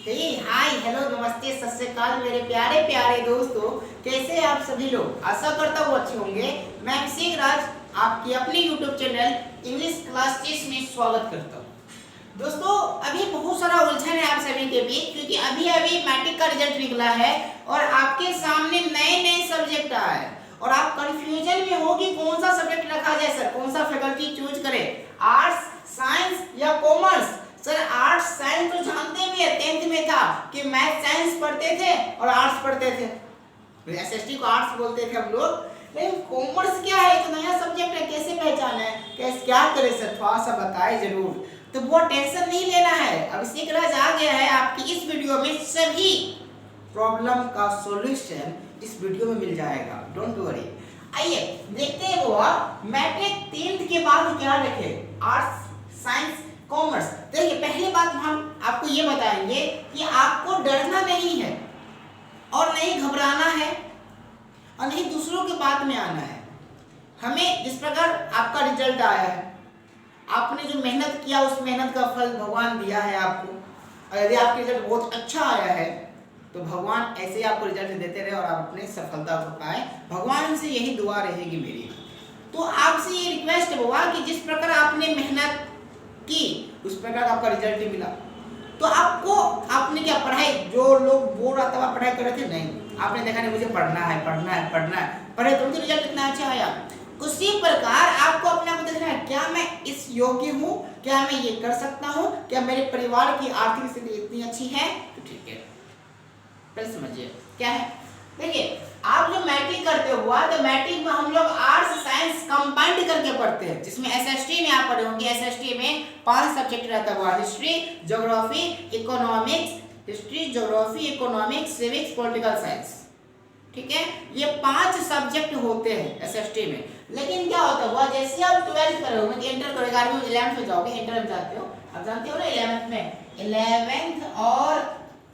हे hi hello नमस्ते सत श्री अकाल मेरे प्यारे प्यारे दोस्तों, कैसे हैं आप सभी लोग। आशा करता हूँ अच्छे होंगे। मैं अभिषेक राज आपकी अपने YouTube चैनल इंग्लिश क्लासेस में स्वागत करता हूँ। दोस्तों, अभी बहुत सारा उलझन है आप सभी के बीच, क्योंकि अभी अभी मैट्रिक का रिजल्ट निकला है और आपके सामने नए नए सब्जेक्ट आए हैं और आप कंफ्यूजन में हो कि कौन सा सब्जेक्ट रखा जाए। सर, कौन सा फैकल्टी चूज करें, आर्ट्स, साइंस या कॉमर्स। सर, आर्ट्स साइंस तो जानते भी है, 10th में था कि मैथ साइंस पढ़ते थे और आर्ट्स पढ़ते थे। एसएसटी को आर्ट्स बोलते थे हम लोग। लेकिन कॉमर्स क्या है, तो नया सब्जेक्ट है, कैसे पहचाना है, कैसे क्या करें सर, थोड़ा सा बताएं जरूर। तो वो टेंशन नहीं लेना है, अभिषेक राज आ गया है आपकी इस वीडियो में। सभी प्रॉब्लम का सॉल्यूशन इस वीडियो में मिल जाएगा, डोंट वरी। आइए देखते हैं वो मैट्रिक 10th के बाद क्या रखे, आर्ट्स, साइंस, कॉमर्स। देखिए, पहली बात हम आपको ये बताएंगे कि आपको डरना नहीं है और नहीं घबराना है और नहीं दूसरों की बात में आना है। हमें जिस प्रकार आपका रिजल्ट आया है, आपने जो मेहनत किया उस मेहनत का फल भगवान दिया है आपको। और यदि आपका रिजल्ट बहुत अच्छा आया है तो भगवान ऐसे ही आपको रिजल्ट देते रहे और आप अपनी सफलता को पाए। भगवान से यही दुआ रहेगी मेरी। तो आपसे ये रिक्वेस्ट है बाबा कि जिस प्रकार आपने मेहनत की उस प्रकार आपका रिजल्ट ही मिला। तो आपको आपने क्या पढ़ाई, जो लोग बोल रहा था पढ़ाई कर रहे थे, नहीं, आपने देखा नहीं मुझे पढ़ना है पढ़ना है पढ़ना है, पढ़े तो मुझे रिजल्ट इतना अच्छा आया। उसी प्रकार आपको अपने आप को देखना है, क्या मैं इस योग्य हूँ, क्या मैं ये कर सकता हूँ, क्या मेरे परिवार की आर्थिक स्थिति इतनी अच्छी है। तो ठीक है, पहले समझिए क्या है। देखिए, आप जो मैट्रिक करते हो तो मैट्रिक में हम लोग आर्ट्स साइंस कंबाइंड करके पढ़ते हैं, जिसमें एसएसटी में आप पढ़े होंगे। एसएसटी में 5 सब्जेक्ट रहता हुआ, history, geography, economics, history, geography, economics, civics, political science. ठीक है, ये 5 सब्जेक्ट होते हैं एसएसटी में। लेकिन क्या होता हुआ, जैसे आप 12th करोगे, इंटर करोगे, 11th 11th में जाओगे, इंटर में जाते हो, आप जानते हो ना 11th में 11th और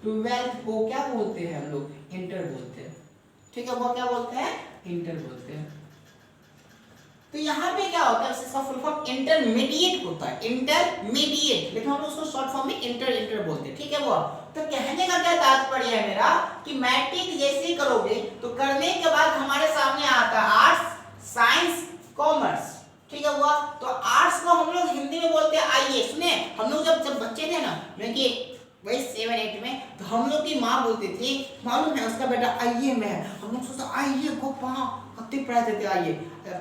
12th को क्या बोलते हैं हम लोग, इंटर बोलते हैं। ठीक है, वो क्या बोलते हैं, इंटर बोलते हैं। तो यहाँ पे क्या होता है, इसका फुल फॉर्म इंटरमीडिएट होता है, इंटरमीडिएट, लेकिन हम लोग उसको शॉर्ट फॉर्म में इंटर बोलते हैं। ठीक है वो। तो कहने का क्या तात्पर्य है मेरा कि मैट्रिक जैसे ही करोगे तो करने के बाद हमारे सामने आता है आर्ट्स, साइंस, कॉमर्स। ठीक है हुआ। तो आर्ट्स को हम लोग हिंदी में बोलते हैं आइए। सुने, हम लोग जब बच्चे थे ना, वही 7-8 में, तो हम लोग की माँ बोलती थी, मालूम है उसका बेटा आइए में है। हम लोग सोचते आइए को कत्ती पढ़ाते थे आइए।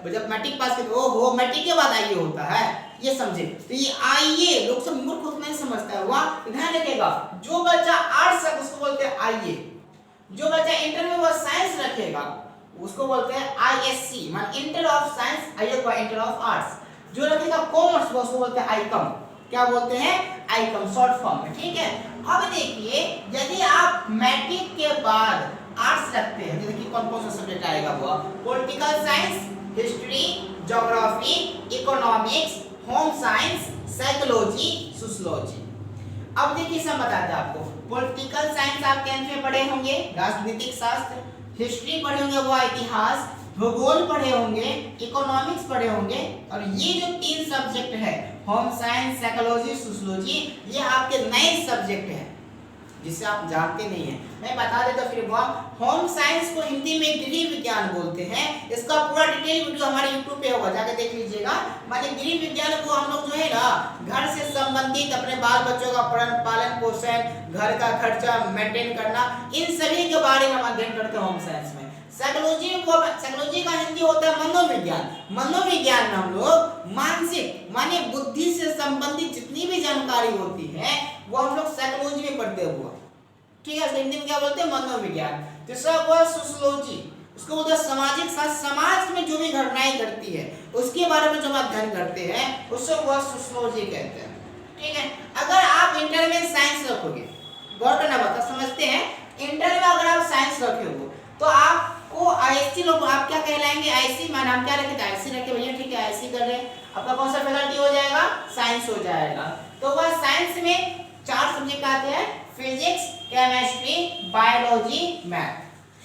जब मैट्रिक पास करते, ओहो मैट्रिक के बाद आइए होता है, ये समझे। तो ये आइए लोग सब मूर्ख उतना नहीं समझता है। हुआ, ध्यान रखिएगा, जो बच्चा आर्ट्स है उसको बोलते हैं आइए, जो बच्चा इंटर में वो साइंस रखेगा उसको बोलते हैं आईएससी, मान इंटर ऑफ साइंस, आइए को इंटर ऑफ आर्ट्स। जो रखेगा कॉमर्स उसको बोलते हैं आईकॉम। क्या बोलते हैं, आईकॉम, शॉर्ट फॉर्म में। ठीक है। अब देखिए, यदि आप मैट्रिक के बाद आर्ट्स रखते हैं, देखिए कौन कौन सा सब्जेक्ट आएगा, वो political science, history, geography, economics, home science, psychology, sociology. अब देखिए सब बताते हैं आपको। पॉलिटिकल साइंस आप 10th में पढ़े होंगे, राजनीतिक शास्त्र। हिस्ट्री पढ़े होंगे, वो इतिहास। भूगोल पढ़े होंगे, इकोनॉमिक्स पढ़े होंगे। और ये जो 3 सब्जेक्ट है, होम साइंस, साइकोलॉजी, सोशियोलॉजी, ये आपके नए सब्जेक्ट हैं जिसे आप जानते नहीं हैं। मैं बता देता फिर होम साइंस को हिंदी में गृह विज्ञान बोलते हैं। इसका पूरा डिटेल वीडियो हमारे YouTube पे होगा, जाकर देख लीजिएगा। माने गृह विज्ञान को हम लोग जो है ना, घर से संबंधित अपने बाल बच्चों का पालन पोषण, घर का खर्चा मेंटेन करना, इन सभी के बारे में हम अध्ययन करते हैं होम साइंस में। साइकोलॉजी का हिंदी होता है मनोविज्ञान। मनोविज्ञान में हम लोग मानसिक माने बुद्धि से संबंधित जितनी भी जानकारी होती है वो हम लोग साइकोलॉजी में पढ़ते हुए। ठीक है, हिंदी में क्या बोलते हैं, मनोविज्ञान। तीसरा हुआ सोशियोलॉजी, उसको बोलते हैं सामाजिक शास्त्र। समाज में जो भी घटनाएं घटती है उसके बारे में जो हम अध्ययन करते हैं उसको वो सोशियोलॉजी कहते हैं। ठीक है। अगर आप इंटर में साइंस रखोगे, गौर करना बात समझते हैं, इंटर में अगर आप साइंस रखोगे तो आपको आईएससी लोग आप क्या कहलाएंगे, आईसी, मान हम क्या रखे थे, आईसी रखे भैया। ठीक है, आईसी कर रहे हैं, आपका कौन सा फैकल्टी हो जाएगा, साइंस हो जाएगा। तो वह साइंस में 4 सब्जेक्ट आते हैं, फिजिक्स, केमिस्ट्री, बायोलॉजी, मैथ।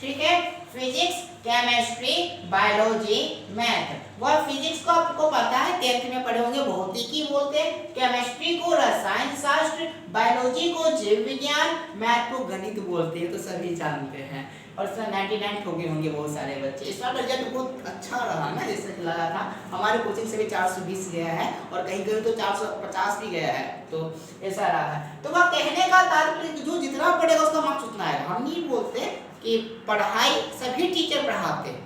ठीक है, फिजिक्स, केमिस्ट्री, बायोलॉजी, मैथ। वह फिजिक्स को आपको पता है 10th में पढ़े होंगे, भौतिकी बोलते हैं। केमिस्ट्री को रसायन साइंस शास्त्र, बायोलॉजी को जीव विज्ञान, मैथ को गणित बोलते हैं, तो सभी जानते हैं। और इसमें 99 ठोके होंगे बहुत सारे बच्चे। इस बार रिजल्ट बहुत अच्छा रहा ना, जैसे लगा था हमारे कोचिंग से भी 420 गया है और कहीं कहीं तो 450 भी गया है, तो ऐसा रहा है। तो वह कहने का तात्पर्य जो जितना पढ़ेगा उसका मार्क्स उतना आएगा। हम नहीं बोलते कि पढ़ाई सभी टीचर पढ़ाते,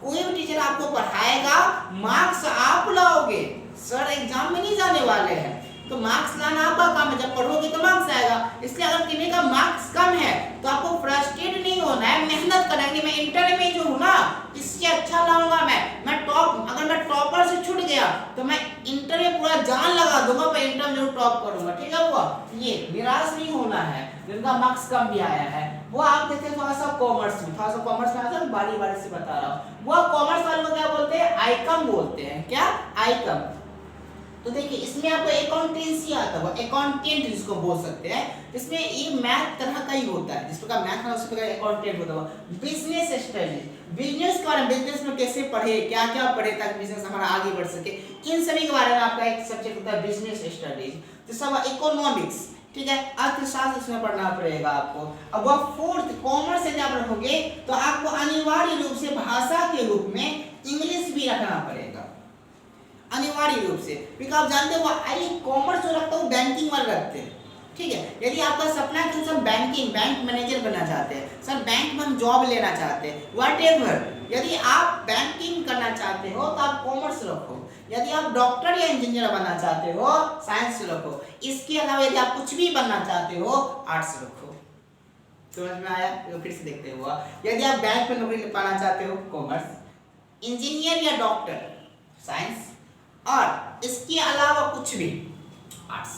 कोई भी टीचर आपको पढ़ाएगा, मार्क्स आप लाओगे, सर एग्जाम में नहीं जाने वाले हैं, तो मार्क्स लाना आपका काम है। जब पढ़ोगे तो मार्क्स आएगा। इसलिए अगर किसी का मार्क्स कम है तो आपको फ्रस्ट्रेट नहीं होना है, मेहनत करना है कि मैं इंटर में जो हूँ ना इससे अच्छा लाऊंगा। मैं टॉप, अगर मैं टॉपर से छूट गया तो मैं इंटर में पूरा जान लगा दूंगा, मैं इंटर में जरूर टॉप करूंगा। ठीक है वो, ये निराश नहीं होना है। जिनका मार्क्स कम भी आया है वो आप देखते थोड़ा सा कॉमर्स में, थोड़ा सा कॉमर्स में आता है, बारी बारी से बता रहा हूँ। वो कॉमर्स वाले को क्या बोलते हैं, आईकम बोलते हैं। क्या, आईकम। तो देखिए इसमें आपको अकाउंटेंसी आता है, अकाउंटेंट जिसको बोल सकते हैं। इसमें ये मैथ तरह का ही होता है, जिस प्रकार मैथ है उसी प्रकार अकाउंटेंट होता है। बिजनेस स्टडीज, बिजनेस के बारे में, बिजनेस में कैसे पढ़े, क्या क्या पढ़े ताकि बिजनेस हमारा आगे बढ़ सके, इन सभी के बारे में आपका एक सब्जेक्ट होता है बिजनेस स्टडीज। तो सब इकोनॉमिक्स, ठीक है, अर्थशास्त्र इसमें पढ़ना पड़ेगा आपको। अब वह फोर्थ कॉमर्स से जब रखोगे तो आपको अनिवार्य रूप से भाषा के रूप में इंग्लिश भी रखना पड़ेगा, अनिवार्य रूप से। क्योंकि आप जानते हो आई कॉमर्स जो रखता है बैंकिंग वाले रखते हैं। ठीक है, यदि आपका सपना है कि सर बैंकिंग, बैंक मैनेजर बनना चाहते हैं, सर बैंक में हम जॉब लेना चाहते हैं, व्हाटएवर, यदि आप बैंकिंग करना चाहते हो तो आप कॉमर्स रखो। यदि आप डॉक्टर या इंजीनियर बनना चाहते हो साइंस रखो। इसके अलावा यदि आप कुछ भी बनना चाहते हो आर्ट्स रखो। समझ में आया? तो फिर से देखते हुआ, यदि आप बैंक में नौकरी पाना चाहते हो कॉमर्स, इंजीनियर या डॉक्टर साइंस, और इसके अलावा कुछ भी आर्ट्स।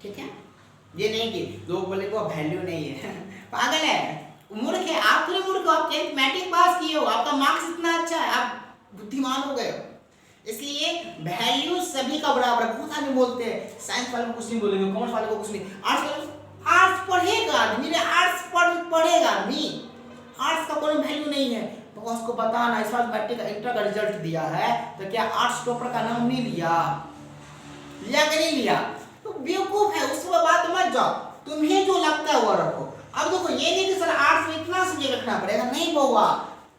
ठीक है, ये नहीं कि लोग बोले को वैल्यू नहीं है पागल है, मूर्ख है आप, पूरे मूर्ख हो। आप 10th मैट्रिक पास किए हो, आपका मार्क्स इतना अच्छा है, आप बुद्धिमान हो गए हो। इसलिए वैल्यू सभी का बराबर है। बहुत आदमी बोलते हैं साइंस वाले को कुछ नहीं बोलेंगे, कॉमर्स वाले को कुछ नहीं, आर्ट्स पढ़ेगा आदमी, आर्ट्स पढ़ेगा आदमी, आर्ट्स का कोई वैल्यू नहीं है। तो उसको बताना, इस बार मैट्रिक इंटर का रिजल्ट दिया है तो क्या आर्ट्स टॉपर का नाम नहीं लिया, लिया कि नहीं लिया? तो बेवकूफ है, उसके बाद मत जाओ, तुम्हें जो लगता है वो रखो। अब देखो ये नहीं कि सर आर्ट्स में इतना सब्जेक्ट रखना पड़ेगा, नहीं बउआ,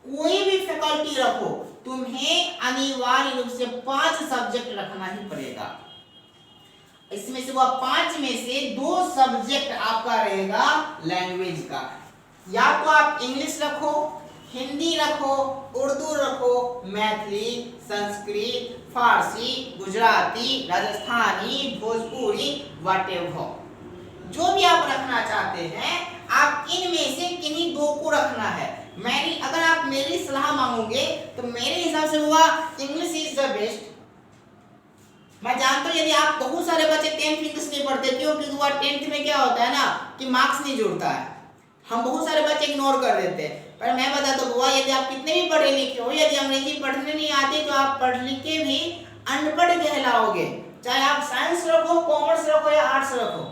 कोई भी फैकल्टी रखो, तुम्हें अनिवार्य रूप से 5 सब्जेक्ट रखना ही पड़ेगा। इसमें से वह 5 में से 2 सब्जेक्ट आपका रहेगा लैंग्वेज का। या तो आप इंग्लिश रखो, हिंदी रखो, उर्दू रखो, मैथिली, संस्कृत, फारसी, गुजराती, राजस्थानी, भोजपुरी, व्हाटएवर, जो भी आप रखना चाहते हैं, आप इनमें से किन्हीं 2 को रखना है। अगर आप मेरी सलाह मांगोगे तो मेरे हिसाब से हुआ इंग्लिश इज द बेस्ट। मैं जानता हूँ यदि आप बहुत सारे बच्चे 10th इंग्लिश नहीं पढ़ते, क्यों? क्योंकि वह 10th में क्या होता है ना कि मार्क्स नहीं जुड़ता है, हम बहुत सारे बच्चे इग्नोर कर देते हैं। पर मैं बताता हूँ बुआ, यदि आप कितने भी पढ़े लिखे हो, यदि अंग्रेजी पढ़ने नहीं आती तो आप पढ़ लिख के भी अनपढ़ कहलाओगे, चाहे आप साइंस रखो, कॉमर्स रखो या आर्ट्स रखो।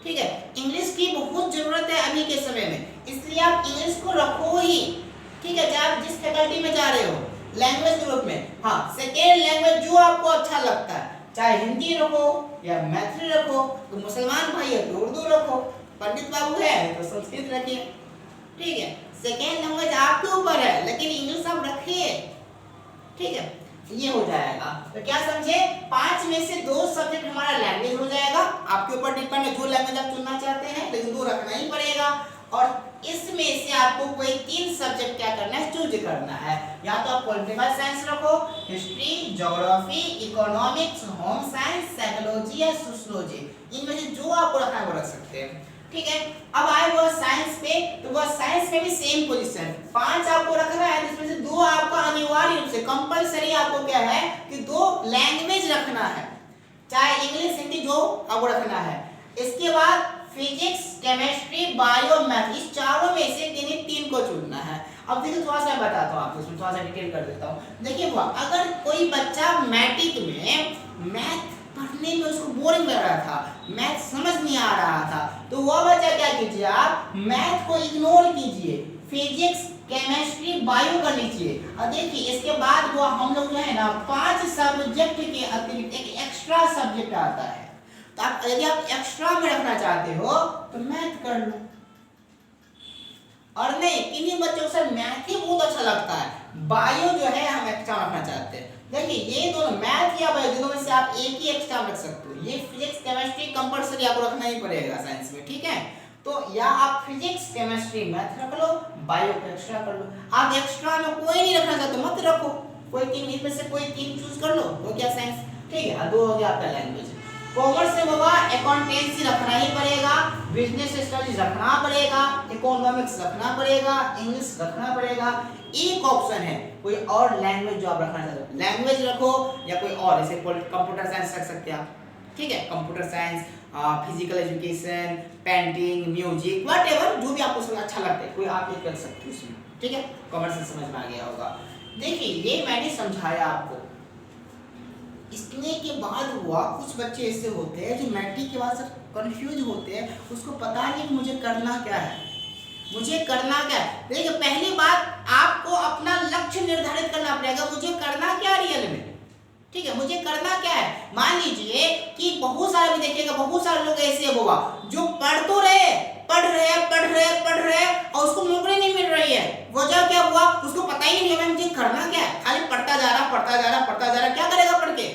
ठीक है, इंग्लिश की बहुत जरूरत है अभी के समय में, इसलिए आप इंग्लिश को रखो ही। ठीक है, चाहे आप जिस फैकल्टी में जा रहे हो, लैंग्वेज ग्रुप में, हाँ सेकेंड लैंग्वेज जो आपको अच्छा लगता है, चाहे हिंदी रखो या मैथिली रखो, तो मुसलमान भाई है तो उर्दू रखो, पंडित बाबू है तो संस्कृत रखिए। ठीक है, सेकेंड लैंग्वेज आपके ऊपर है, लेकिन इंग्लिश आप रखिए। ठीक है, ये हो जाएगा। तो क्या समझे, 5 में से 2 सब्जेक्ट हमारा लैंग्वेज हो जाएगा। आपके ऊपर डिपेंड है जो लैंग्वेज आप चुनना चाहते हैं, लेकिन 2 रखना ही पड़ेगा। और इसमें से आपको कोई 3 सब्जेक्ट क्या करना है, चूज करना है। या तो आप पॉलिटिकल साइंस रखो, history, geography, economics, home science, psychology या सोशियोलॉजी, इनमें से जो आपको रखना है वो रख सकते हैं। ठीक है, अब आए वो साइंस पे, तो वो साइंस में भी सेम पोजीशन, 5 आपको रखना है, जिसमें से 2 आपका अनिवार्य रूप से कंपलसरी आपको क्या है कि 2 लैंग्वेज रखना है, चाहे इंग्लिश हिंदी जो आपको रखना है। इसके बाद फिजिक्स, केमिस्ट्री, बायो, मैथ, इस चारों में से किन्हीं 3 को चुनना है। अब देखिए थोड़ा सा बताता हूँ आपको, इसमें थोड़ा सा डिटेल कर देता हूँ। देखिए वो अगर कोई बच्चा मैट्रिक में मैथ पढ़ने में उसको बोरिंग लग रहा था, मैथ समझ नहीं आ रहा था, तो वो बच्चा क्या कीजिए, आप मैथ को इग्नोर कीजिए, फिजिक्स, केमिस्ट्री, बायो कर लीजिए। और देखिए इसके बाद वो हम लोग जो है ना 5 सब्जेक्ट के अतिरिक्त एक एक्स्ट्रा सब्जेक्ट आता है, तो आप यदि आप एक्स्ट्रा में रखना चाहते हो तो मैथ कर लो, और नहीं किन्हीं बच्चों से मैथ ही बहुत अच्छा लगता है, बायो जो है हम एक्स्ट्रा रखना चाहते हैं। देखिए ये दोनों मैथ या बायो दोनों में से आप एक ही एक्स्ट्रा रख सकते हो। ये फिजिक्स केमिस्ट्री कंपलसरी आपको रखना ही पड़ेगा साइंस में, ठीक है। तो या आप फिजिक्स केमिस्ट्री मैथ रख लो, बायो को एक्स्ट्रा कर लो। आप एक्स्ट्रा में कोई नहीं रखना चाहते मत रखो, कोई तीन इसमें से कोई तीन चूज कर लो, हो गया साइंस, ठीक है। दो हो गया आपका लैंग्वेज। कॉमर्स से होगा अकाउंटेंसी रखना ही पड़ेगा, बिजनेस स्टडीज रखना पड़ेगा, इकोनॉमिक्स रखना पड़ेगा, इंग्लिश रखना पड़ेगा। एक ऑप्शन है कोई और लैंग्वेज जो आप रखना चाहते हो, लैंग्वेज रखो या कोई और, जैसे कंप्यूटर साइंस रख सकते हैं आप, ठीक है। Computer science, physical education, painting, music, whatever जो भी आपको सब अच्छा लगता है कोई आप एक रख सकते हो उसमें, ठीक है। कॉमर्स से समझ में आ गया होगा। देखिए ये मैंने समझाया आपको। इसने के बाद हुआ कुछ बच्चे ऐसे होते हैं जो मैट्रिक के बाद कंफ्यूज होते हैं, उसको पता नहीं मुझे करना क्या है, मुझे करना क्या है। देखिए पहली बात आपको अपना लक्ष्य निर्धारित करना पड़ेगा, मुझे करना क्या रियल में, ठीक है। मुझे करना क्या है। मान लीजिए कि बहुत सारे भी देखिएगा, बहुत सारे लोग ऐसे हुआ जो पढ़ तो रहे और उसको नौकरी नहीं मिल रही है। वजह क्या हुआ, उसको पता ही नहीं है मुझे करना क्या है, खाली पढ़ता जा रहा, क्या करेगा पढ़ के,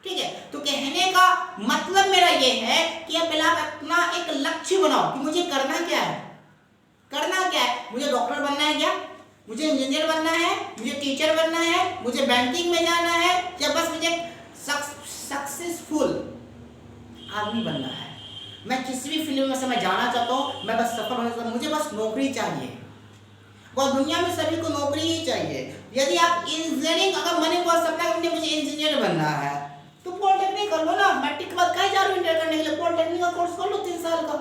ठीक है। तो कहने का मतलब मेरा ये है कि आप पहले अपना एक लक्ष्य बनाओ कि मुझे करना क्या है, करना क्या है। मुझे डॉक्टर बनना है क्या, मुझे इंजीनियर बनना है, मुझे टीचर बनना है, मुझे बैंकिंग में जाना है, या बस मुझे सक्सेसफुल आदमी बनना है। मैं किसी भी फील्ड में से मैं जाना चाहता हूँ, मैं बस सफल होना चाहता हूँ, मुझे बस नौकरी चाहिए। और दुनिया में सभी को नौकरी ही चाहिए। यदि आप इंजीनियरिंग अगर मैंने बहुत सपना है मुझे इंजीनियर बनना है तो पॉलिटेक्निक कर लो ना। मैट्रिक के बाद कहीं जा रहे हो इंटर करने के लिए, पॉलिटेक्निक का कोर्स कर लो 3 साल का,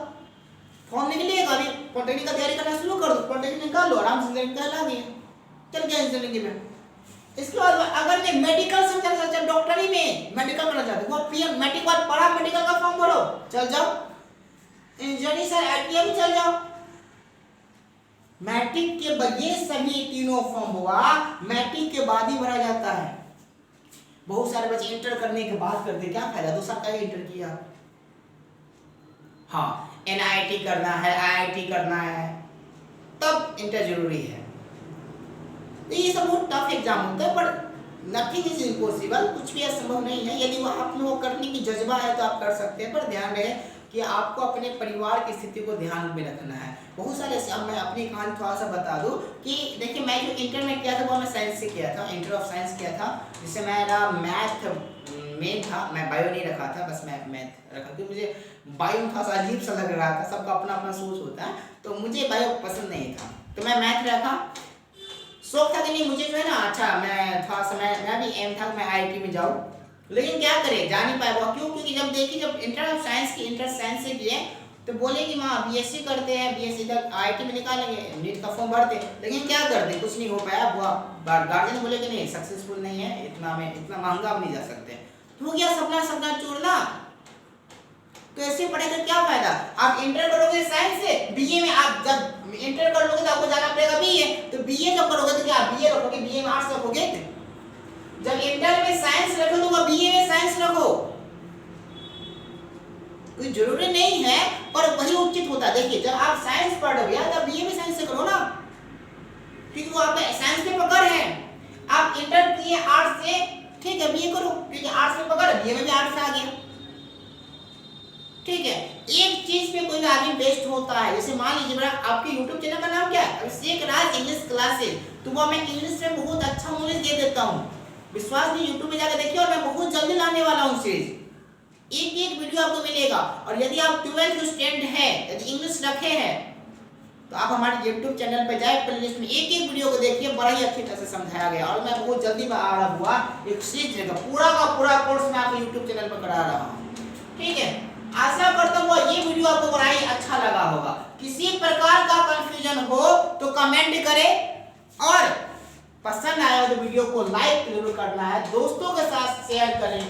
फॉर्म निकलेगा, अभी पॉलिटेक्निक का तैयारी करना शुरू कर दो, पॉलिटेक्निक निकाल लो, आराम से इंजीनियरिंग कहला गया, चल गया इंजीनियरिंग में। इसके बाद अगर मैं मेडिकल से चल डॉक्टरी में मेडिकल करना चाहते हो, पीएम मैट्रिक बाद पढ़ा, मेडिकल का फॉर्म भरो, चल जाओ इंजीनियरिंग से आईटीआई में चल जाओ। मैट्रिक के बाद ये सभी तीनों फॉर्म हुआ मैट्रिक के बाद ही भरा जाता है। बहुत सारे बच्चे इंटर करने के बाद करते, क्या फायदा, 2 साल का इंटर किया। हाँ एनआईटी करना है, आईआईटी करना है, तब इंटर जरूरी है। तो ये सब बहुत टफ एग्जाम होता है, पर नथिंग इज इम्पॉसिबल, कुछ भी असंभव नहीं है। यदि वो आप में वो करने की जज्बा है तो आप कर सकते हैं, पर ध्यान रहे कि आपको अपने परिवार की स्थिति को ध्यान में रखना है। बहुत सारे, अब मैं अपनी कहानी थोड़ा सा बता दूं कि देखिए मैं जो इंटर में किया था वो मैं साइंस से किया था, इंटर ऑफ साइंस किया था, जिससे मेरा मैथ मेन था। मैं बायो नहीं रखा था, बस मैं मैथ रखा क्योंकि मुझे बायो थोड़ा सा अजीब सा लग रहा था, सबका अपना अपना सोच होता है, तो मुझे बायो पसंद नहीं था, तो मैं मैथ रखा। शौक था कि नहीं मुझे जो है ना, अच्छा मैं थोड़ा सा मैं भी एम था मैं आईआईटी में जाऊँ, लेकिन क्या करें जा नहीं पाया। वो क्यों, क्योंकि जब देखिए जब इंटर ऑफ साइंस की इंटर साइंस से किए तो बोले कि वहाँ बीएससी करते हैं, बीएससी तक आईआईटी में निकालेंगे, नीट का फॉर्म भरते, लेकिन क्या करते, कुछ नहीं हो पाया। वो गार्जियन बोले कि नहीं सक्सेसफुल नहीं है, इतना महंगा नहीं जा सकते, तो हो गया सपना चूरना। तो ऐसे पढ़े तो क्या फायदा। आप इंटर करोगे साइंस से, बीए में आप जब इंटर कर लोगे तो आपको जाना पड़ेगा बीए, तो बीए जब करोगे तो क्या बीए रखोगे, बीए में आर्ट्स रखोगे। जब इंटर में साइंस रखो तो बीए में साइंस रखो, कोई जरूरी नहीं है, पर वही उचित होता है। देखिए जब आप साइंस पढ़ रहे हो तब बीए में साइंस से करो ना, क्योंकि वो आपका साइंस में पकड़ है। आप इंटर किए आर्ट्स से, ठीक है बीए करो, क्योंकि आर्ट्स में पकड़ है, बीए में भी आर्ट्स आ गया, ठीक है। एक चीज पे कोई आदमी बेस्ट होता है, जैसे मान लीजिए मेरा आपके YouTube चैनल का नाम क्या है, अभिषेक राज इंग्लिश क्लासेस, तो वो मैं इंग्लिश में बहुत अच्छा नॉलेज दे देता हूँ, विश्वास नहीं YouTube में जाकर देखिए, और मैं बहुत जल्दी लाने वाला हूँ सीरीज, एक वीडियो आपको मिलेगा। और यदि आप 12th स्टूडेंट है, यदि इंग्लिश रखे हैं तो आप हमारे YouTube चैनल पे जाए, प्लेलिस्ट में एक वीडियो को देखिए, बड़ा ही अच्छी तरह से समझाया गया, और मैं बहुत जल्दी आ रहा हुआ एक सीरीज का पूरा कोर्स मैं आपको YouTube चैनल पर करा रहा हूँ, ठीक है। आशा करता हूँ ये वीडियो आपको बड़ा ही अच्छा लगा होगा। किसी प्रकार का कंफ्यूजन हो तो कमेंट करें, और पसंद आया तो वीडियो को लाइक जरूर करना है, दोस्तों के साथ शेयर करें,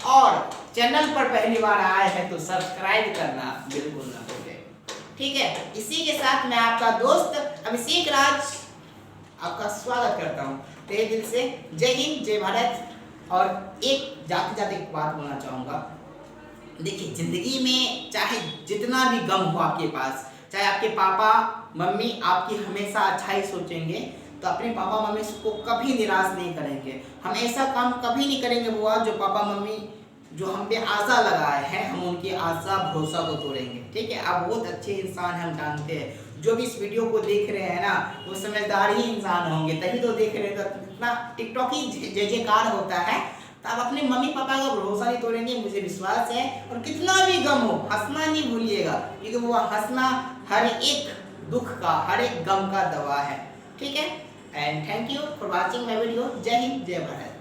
और चैनल पर पहली बार आए हैं तो सब्सक्राइब करना बिल्कुल ना भूलें, ठीक है। इसी के साथ मैं आपका दोस्त अभिषेक राज आपका स्वागत करता हूँ तहे दिल से। जय हिंद, जय भारत। और एक जाते जाते एक बात बोलना चाहूँगा, देखिए जिंदगी में चाहे जितना भी गम हो आपके पास, चाहे आपके पापा मम्मी आपकी हमेशा अच्छा ही सोचेंगे, तो अपने पापा मम्मी को कभी निराश नहीं करेंगे। हम ऐसा काम कभी नहीं करेंगे बुआ जो पापा मम्मी जो हम पे आशा लगाए हैं हम उनकी आशा भरोसा को तोड़ेंगे। ठीक है, आप बहुत अच्छे इंसान हम जानते हैं। जो भी इस वीडियो को देख रहे हैं ना वो समझदार ही इंसान होंगे, तभी तो देख रहे हैं। तो इतना टिकटॉक ही जय जयकार होता है। तो आप अपने मम्मी पापा का भरोसा नहीं तोड़ेंगे, मुझे विश्वास है। और कितना भी गम हो हंसना नहीं भूलिएगा, क्योंकि वो हंसना हर एक दुख का हर एक गम का दवा है। ठीक है, and thank you for watching my video. जय हिंद जय भारत।